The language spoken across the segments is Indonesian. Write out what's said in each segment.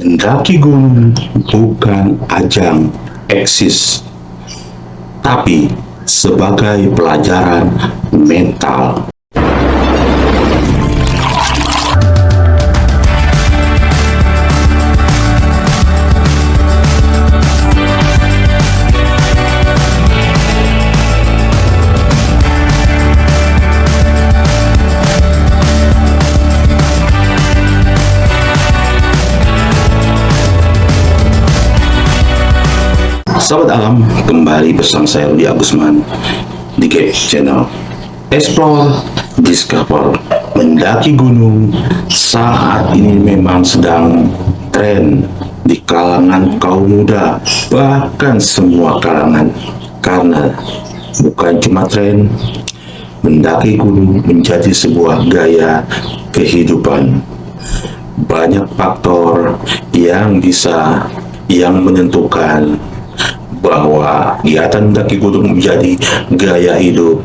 Mendaki gunung bukan ajang eksis, tapi sebagai pelajaran mental. Sahabat alam, kembali bersama saya Rudi Agusman di GEP Channel. Explore, discover, mendaki gunung saat ini memang sedang tren di kalangan kaum muda, bahkan semua kalangan. Karena bukan cuma tren, mendaki gunung menjadi sebuah gaya kehidupan. Banyak faktor yang menentukan bahwa kegiatan mendaki gunung menjadi gaya hidup.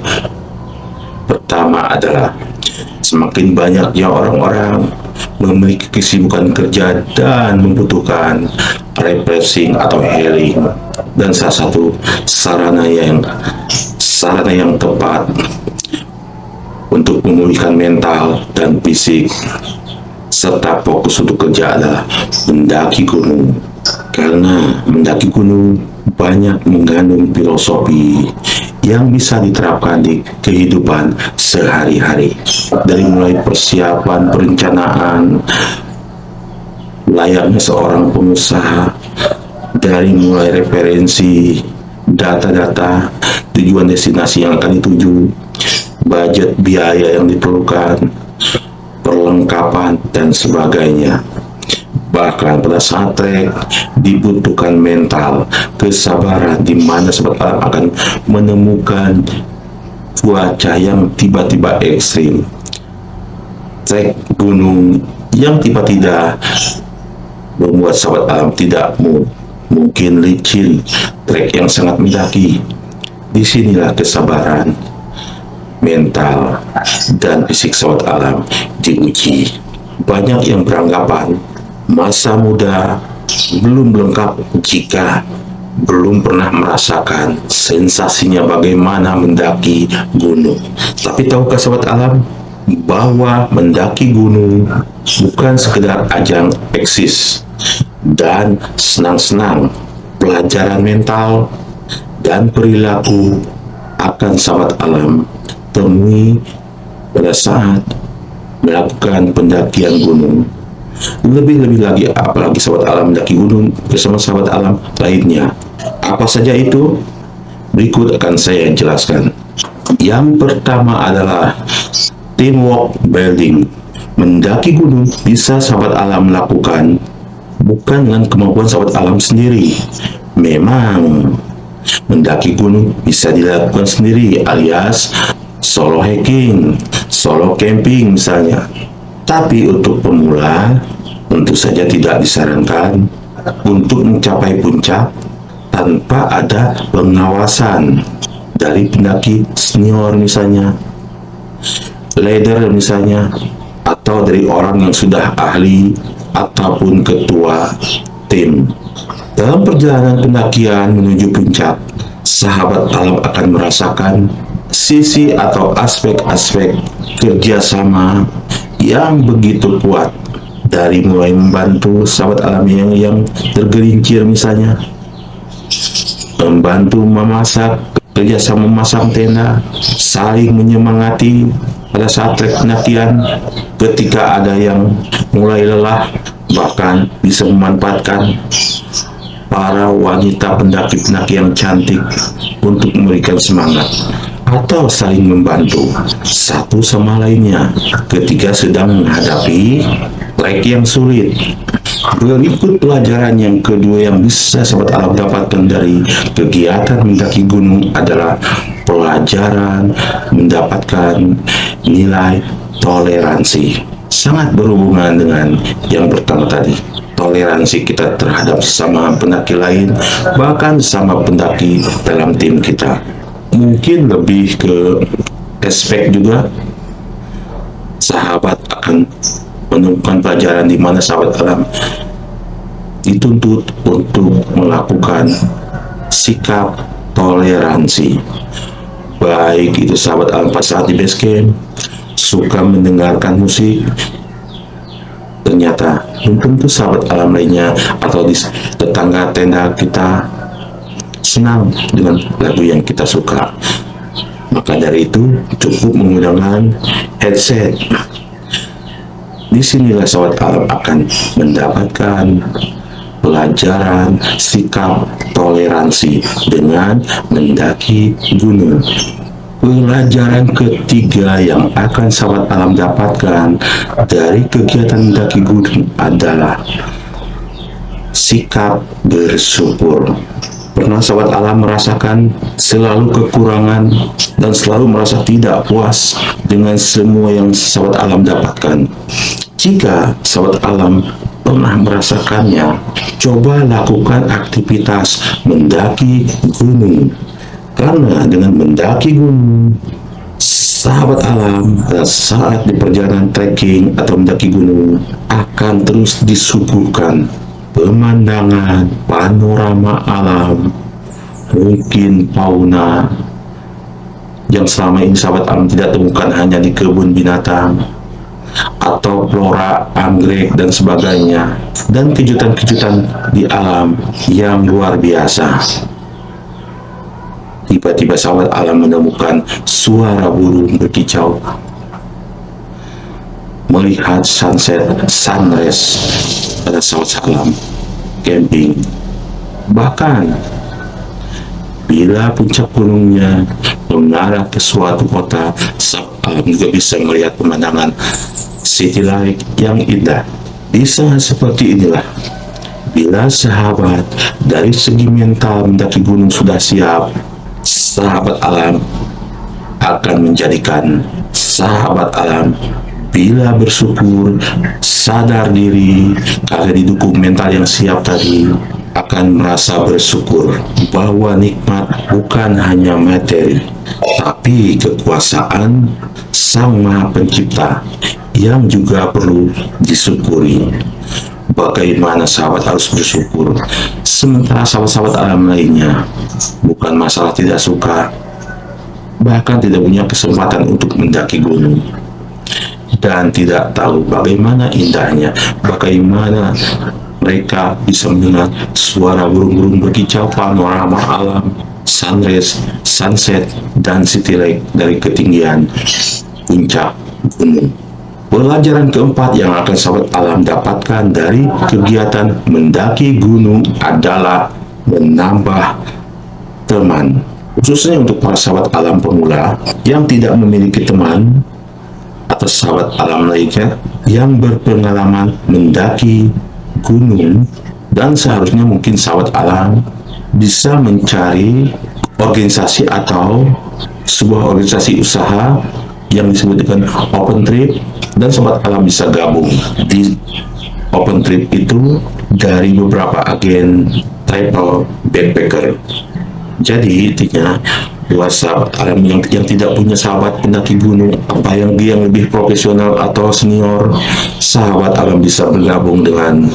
Pertama adalah semakin banyaknya orang-orang memiliki kesibukan kerja dan membutuhkan refreshing atau healing, dan salah satu sarana yang tepat untuk memulihkan mental dan fisik serta fokus untuk kerja adalah mendaki gunung. Karena mendaki gunung banyak mengandung filosofi yang bisa diterapkan di kehidupan sehari-hari, dari mulai persiapan perencanaan layaknya seorang pengusaha, dari mulai referensi data-data tujuan destinasi yang akan dituju, budget biaya yang diperlukan, perlengkapan dan sebagainya. Bahkan pada saat trek dibutuhkan mental, kesabaran, di mana sobat alam akan menemukan cuaca yang tiba-tiba ekstrim. Trek gunung yang tiba-tiba membuat sahabat alam tidak mungkin licin, trek yang sangat mendaki. Disinilah kesabaran, mental, dan fisik sahabat alam diuji. Banyak yang beranggapan masa muda belum lengkap jika belum pernah merasakan sensasinya bagaimana mendaki gunung. Tapi tahukah sahabat alam bahwa mendaki gunung bukan sekedar ajang eksis dan senang-senang. Pelajaran mental dan perilaku akan sahabat alam temui pada saat melakukan pendakian gunung. Lebih-lebih lagi apalagi sahabat alam mendaki gunung bersama sahabat alam lainnya. Apa saja itu? Berikut akan saya jelaskan. Yang pertama adalah teamwork building. Mendaki gunung bisa sahabat alam lakukan bukan dengan kemampuan sahabat alam sendiri. Memang mendaki gunung bisa dilakukan sendiri, alias solo hiking, solo camping misalnya. Tapi untuk pemula, tentu saja tidak disarankan untuk mencapai puncak tanpa ada pengawasan dari pendaki senior misalnya, leader misalnya, atau dari orang yang sudah ahli ataupun ketua tim. Dalam perjalanan pendakian menuju puncak, sahabat alam akan merasakan sisi atau aspek-aspek kerjasama yang begitu kuat, dari mulai membantu sahabat alam yang tergelincir misalnya, membantu memasak, kerjasama memasang tenda, saling menyemangati pada saat trek pendakian. Ketika ada yang mulai lelah, bahkan bisa memanfaatkan para wanita pendaki-pendaki yang cantik untuk memberikan semangat, atau saling membantu satu sama lainnya ketika sedang menghadapi trek yang sulit. Berikut pelajaran yang kedua yang bisa sahabat alam dapatkan dari kegiatan mendaki gunung adalah pelajaran mendapatkan nilai toleransi. Sangat berhubungan dengan yang pertama tadi, toleransi kita terhadap sesama pendaki lain, bahkan sesama pendaki dalam tim kita. Mungkin lebih ke aspek juga sahabat akan menemukan pelajaran di mana sahabat alam dituntut untuk melakukan sikap toleransi. Baik itu sahabat alam pas saat di base camp, suka mendengarkan musik, ternyata belum tentu sahabat alam lainnya atau di tetangga tenda kita senang dengan lagu yang kita suka. Maka dari itu cukup menggunakan headset. Disinilah sahabat alam akan mendapatkan pelajaran sikap toleransi dengan mendaki gunung. Pelajaran ketiga yang akan sahabat alam dapatkan dari kegiatan mendaki gunung adalah sikap bersyukur. Pernah sahabat alam merasakan selalu kekurangan dan selalu merasa tidak puas dengan semua yang sahabat alam dapatkan? Jika sahabat alam pernah merasakannya, coba lakukan aktivitas mendaki gunung. Karena dengan mendaki gunung, sahabat alam pada saat di perjalanan trekking atau mendaki gunung akan terus disuguhkan pemandangan panorama alam, mungkin fauna yang selama ini sahabat alam tidak temukan hanya di kebun binatang, atau flora, anggrek, dan sebagainya, dan kejutan-kejutan di alam yang luar biasa. Tiba-tiba sahabat alam menemukan suara burung berkicau, melihat sunset, sunrise pada saat alam camping. Bahkan bila puncak gunungnya mengarah ke suatu kota, sahabat alam juga bisa melihat pemandangan city light yang indah. Di saat seperti inilah, bila sahabat dari segi mental mendaki gunung sudah siap, sahabat alam akan menjadikan sahabat alam bila bersyukur, sadar diri, karena didukung mental yang siap tadi, akan merasa bersyukur bahwa nikmat bukan hanya materi, tapi kekuasaan Sang Maha Pencipta yang juga perlu disyukuri. Bagaimana sahabat harus bersyukur, sementara sahabat-sahabat alam lainnya bukan masalah tidak suka, bahkan tidak punya kesempatan untuk mendaki gunung, dan tidak tahu bagaimana indahnya, bagaimana mereka bisa mendengar suara burung-burung berkicau, panorama alam, sunrise, sunset, dan city light dari ketinggian puncak gunung. Pelajaran keempat yang akan sahabat alam dapatkan dari kegiatan mendaki gunung adalah menambah teman, khususnya untuk para sahabat alam pemula yang tidak memiliki teman, atau sahabat alam lainnya yang berpengalaman mendaki gunung. Dan seharusnya mungkin sahabat alam bisa mencari organisasi atau sebuah organisasi usaha yang disebut dengan open trip, dan sahabat alam bisa gabung di open trip itu dari beberapa agen travel backpacker. Jadi intinya buat sahabat alam yang tidak punya sahabat pendaki gunung, apa yang dia yang lebih profesional atau senior, sahabat alam bisa bergabung dengan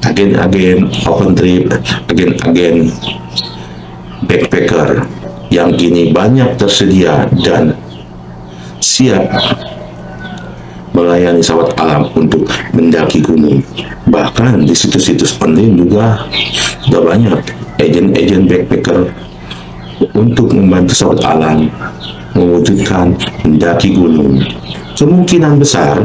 agen-agen open trip, agen-agen backpacker yang kini banyak tersedia dan siap melayani sahabat alam untuk mendaki gunung. Bahkan di situs-situs online juga sudah banyak agen-agen backpacker untuk membantu sahabat alam mewujudkan mendaki gunung. Kemungkinan besar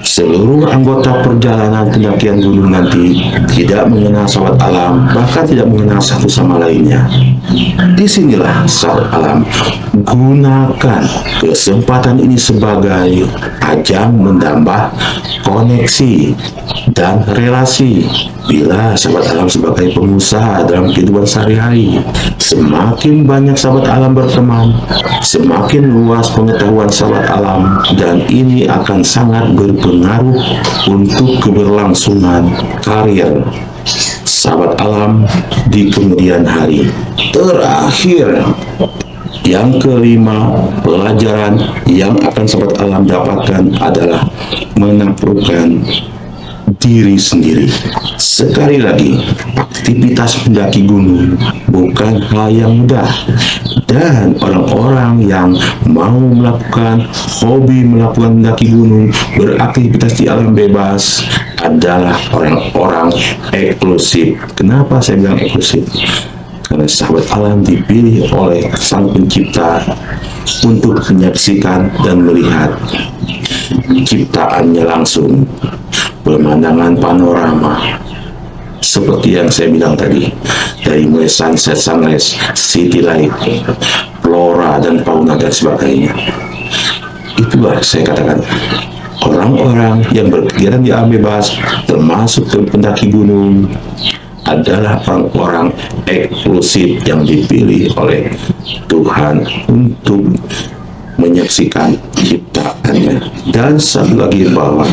seluruh anggota perjalanan pendakian gunung nanti tidak mengenal sahabat alam, bahkan tidak mengenal satu sama lainnya. Disinilah sahabat alam gunakan kesempatan ini sebagai ajang menambah koneksi dan relasi. Bila sahabat alam sebagai pengusaha dalam kehidupan sehari-hari, semakin banyak sahabat alam berteman, semakin luas pengetahuan sahabat alam, dan ini akan sangat berpengaruh untuk keberlangsungan karir sahabat alam di kemudian hari. Terakhir, yang kelima, pelajaran yang akan sahabat alam dapatkan adalah menaklukkan diri sendiri. Sekali lagi, aktivitas mendaki gunung bukan hal yang mudah, dan orang-orang yang mau melakukan hobi melakukan mendaki gunung, beraktivitas di alam bebas adalah orang-orang eksklusif. Kenapa saya bilang eksklusif? Karena sahabat alam dipilih oleh Sang Pencipta untuk menyaksikan dan melihat ciptaannya langsung, pemandangan panorama seperti yang saya bilang tadi, dari mulai sunset, sunrise, city light, flora dan fauna dan sebagainya. Itulah saya katakan, orang-orang yang berkegiatan di alam bebas termasuk pendaki gunung adalah orang-orang eksklusif yang dipilih oleh Tuhan untuk menyaksikan ciptaannya. Dan satu lagi bahwa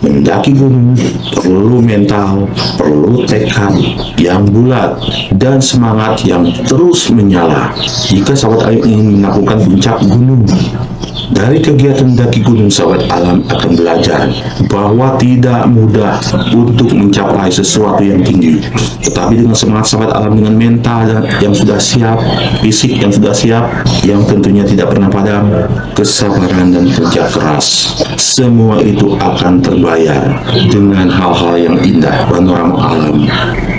mendaki gunung perlu mental, perlu tekad yang bulat dan semangat yang terus menyala. Jika sahabat alam ingin melakukan puncak gunung, dari kegiatan mendaki gunung, sahabat alam akan belajar bahwa tidak mudah untuk mencapai sesuatu yang tinggi. Tetapi dengan semangat sahabat alam, dengan mental yang sudah siap, fisik yang sudah siap, yang tentunya tidak pernah padam, kesabaran dan kerja keras, semua itu akan terbayar dengan hal-hal yang indah, panorama alam,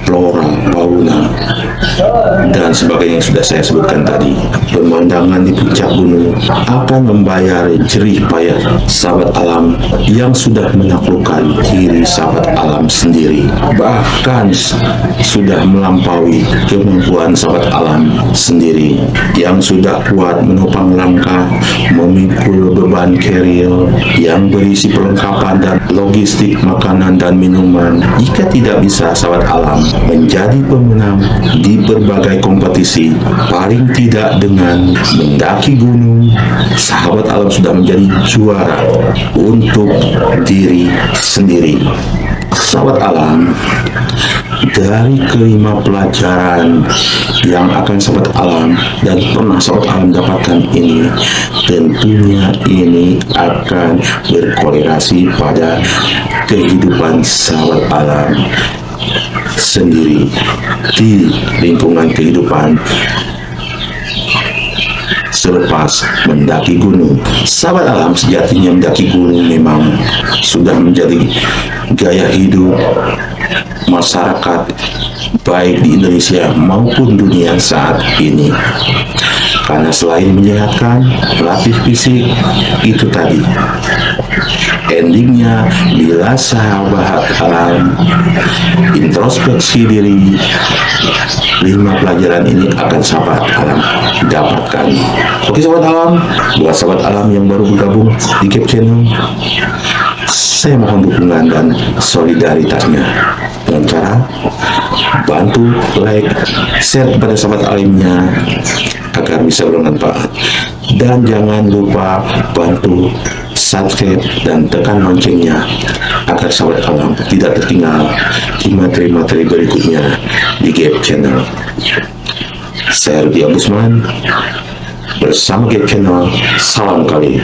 flora, fauna, dan sebagainya yang sudah saya sebutkan tadi. Pemandangan di puncak gunung akan membayar jerih payah sahabat alam yang sudah menaklukkan diri sahabat alam sendiri, bahkan sudah melampaui kemampuan sahabat alam sendiri, yang sudah kuat menopang langkah, memikul beban keril yang berisi perlengkapan dan logistik makanan dan minuman. Jika tidak bisa sahabat alam menjadi pemenang di berbagai kompetisi, paling tidak dengan mendaki gunung, sahabat alam sudah menjadi juara untuk diri sendiri. Sahabat alam, dari kelima pelajaran yang akan sahabat alam dan pernah sahabat alam dapatkan ini, tentunya ini akan berkorelasi pada kehidupan sahabat alam sendiri di lingkungan kehidupan selepas mendaki gunung. Sahabat alam, sejatinya mendaki gunung memang sudah menjadi gaya hidup masyarakat baik di Indonesia maupun dunia saat ini. Karena selain menyehatkan, melatih fisik, itu tadi endingnya, bila sahabat alam introspeksi diri, 5 pelajaran ini akan sahabat alam dapatkan. Oke sahabat alam, buat sahabat alam yang baru bergabung di Gap Channel, saya mohon dukungan dan solidaritasnya dengan cara bantu like, share kepada sahabat alimnya agar bisa bermanfaat, dan jangan lupa bantu subscribe dan tekan loncengnya agar sahabat alam tidak tertinggal di materi-materi berikutnya di Gap Channel. Saya Rudi Agusman bersama Gap Channel. Salam kali.